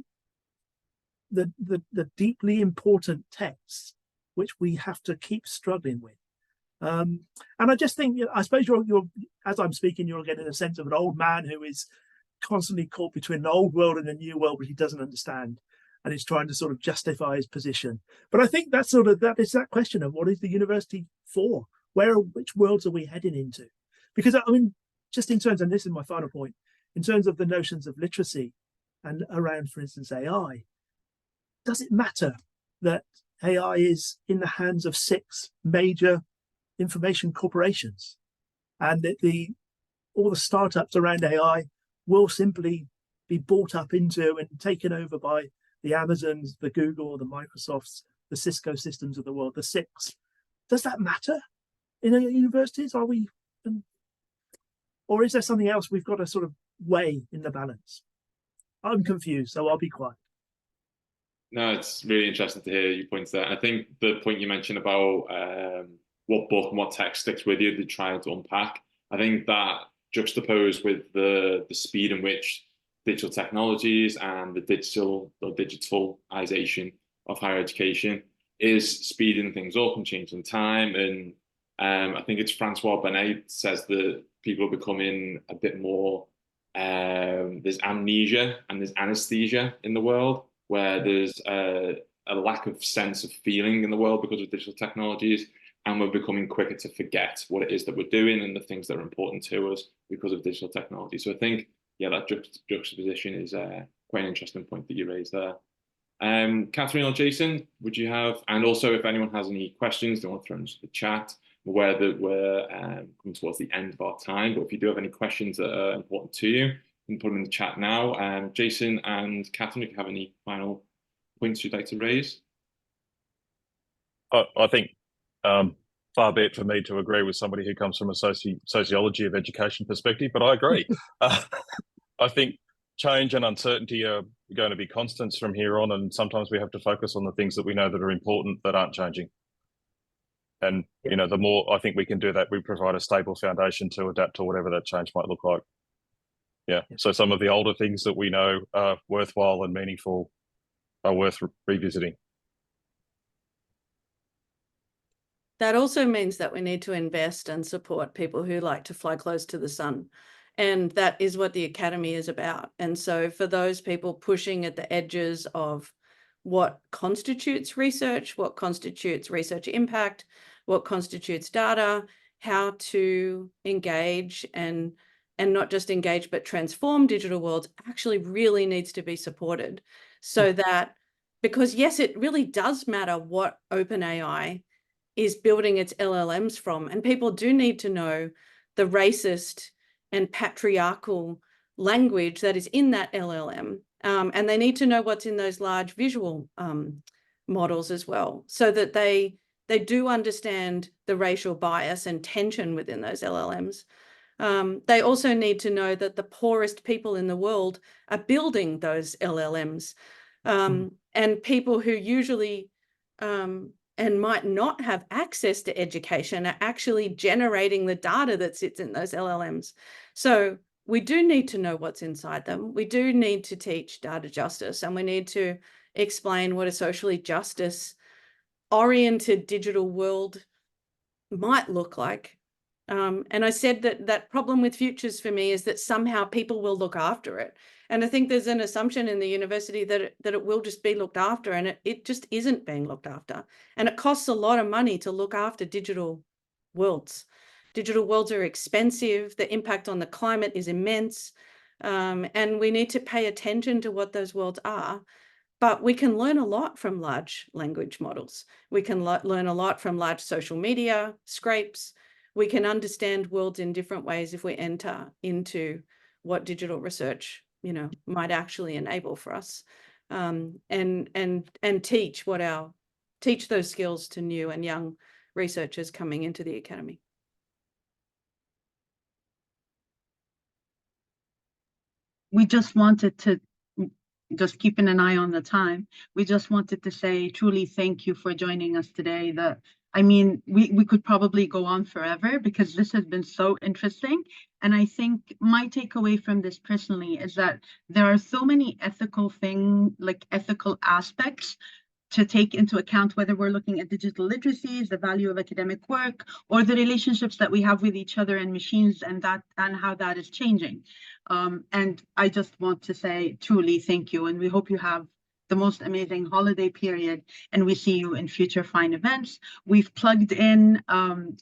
deeply important texts which we have to keep struggling with? And I just think, I suppose you're as I'm speaking, you're getting a sense of an old man who is constantly caught between the old world and the new world, which he doesn't understand, and is trying to sort of justify his position. But I think that is that question of what is the university for? Which worlds are we heading into? Because I mean, just in terms, and this is my final point, in terms of the notions of literacy and around, for instance, AI, does it matter that AI is in the hands of 6 major information corporations, and that all the startups around AI will simply be bought up into and taken over by the Amazons, the Google, the Microsofts, the Cisco systems of the world, the 6? Does that matter in our universities? Or is there something else we've got to sort of weigh in the balance? I'm confused, so I'll be quiet. No, it's really interesting to hear you point to that. I think the point you mentioned about what book and what text sticks with you, to try to unpack. I think that juxtaposed with the speed in which digital technologies and the digitalization of higher education is speeding things up and changing time. And I think it's Francois Benet says that people are becoming a bit more, there's amnesia and there's anesthesia in the world, where there's a lack of sense of feeling in the world because of digital technologies, and we're becoming quicker to forget what it is that we're doing and the things that are important to us because of digital technology. So I think, yeah, that juxtaposition is quite an interesting point that you raised there. Catherine or Jason, would you have, and also if anyone has any questions they want to throw into the chat, I'm aware that we're coming towards the end of our time, but if you do have any questions that are important to you, you can put them in the chat now. Jason and Catherine, if you have any final points you'd like to raise. I think far be it for me to agree with somebody who comes from a sociology of education perspective, but I agree. I think change and uncertainty are going to be constants from here on, and sometimes we have to focus on the things that we know that are important that aren't changing. And you know, the more I think we can do that, we provide a stable foundation to adapt to whatever that change might look like. Yeah. So some of the older things that we know are worthwhile and meaningful are worth revisiting. That also means that we need to invest and support people who like to fly close to the sun. And that is what the Academy is about. And so for those people pushing at the edges of what constitutes research, what constitutes research impact, what constitutes data, how to engage and not just engage, but transform digital worlds actually really needs to be supported. So that, because yes, it really does matter what OpenAI is building its LLMs from. And people do need to know the racist and patriarchal language that is in that LLM. And they need to know what's in those large visual models as well, so that they do understand the racial bias and tension within those LLMs. They also need to know that the poorest people in the world are building those LLMs. And people who usually and might not have access to education are actually generating the data that sits in those LLMs. So we do need to know what's inside them. We do need to teach data justice, and we need to explain what a socially justice-oriented digital world might look like. And I said that problem with futures for me is that somehow people will look after it. And I think there's an assumption in the university that it will just be looked after, and it just isn't being looked after. And it costs a lot of money to look after digital worlds. Digital worlds are expensive. The impact on the climate is immense. And we need to pay attention to what those worlds are. But we can learn a lot from large language models. We can learn a lot from large social media scrapes. We can understand worlds in different ways if we enter into what digital research, might actually enable for us, and teach those skills to new and young researchers coming into the Academy. We just wanted to, just keeping an eye on the time, we just wanted to say truly thank you for joining us today. We could probably go on forever because this has been so interesting. And I think my takeaway from this personally is that there are so many ethical aspects to take into account, whether we're looking at digital literacies, the value of academic work, or the relationships that we have with each other and machines, and how that is changing. And I just want to say truly thank you, and we hope you have the most amazing holiday period, and we see you in future fine events. We've plugged in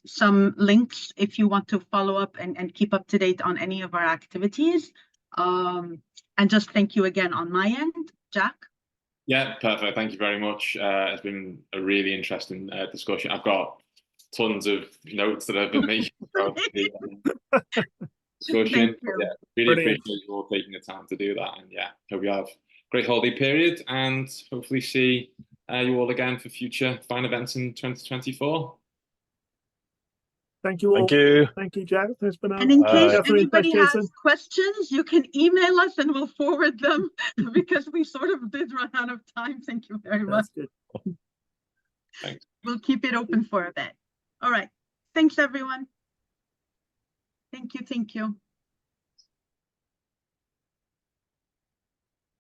some links if you want to follow up and keep up to date on any of our activities. And just thank you again on my end. Jack? Yeah, perfect. Thank you very much. It's been a really interesting discussion. I've got tons of notes that I've been making about the discussion. Yeah, really appreciate you all taking the time to do that. And yeah, hope you have great holiday period, and hopefully see you all again for future fine events in 2024. Thank you all. Thank you. Thank you, Jack. There's been And in case anybody has Jason. questions, you can email us and we'll forward them because we sort of did run out of time. Thank you very much. That's good. Thanks. We'll keep it open for a bit. All right. Thanks, everyone. Thank you. Thank you.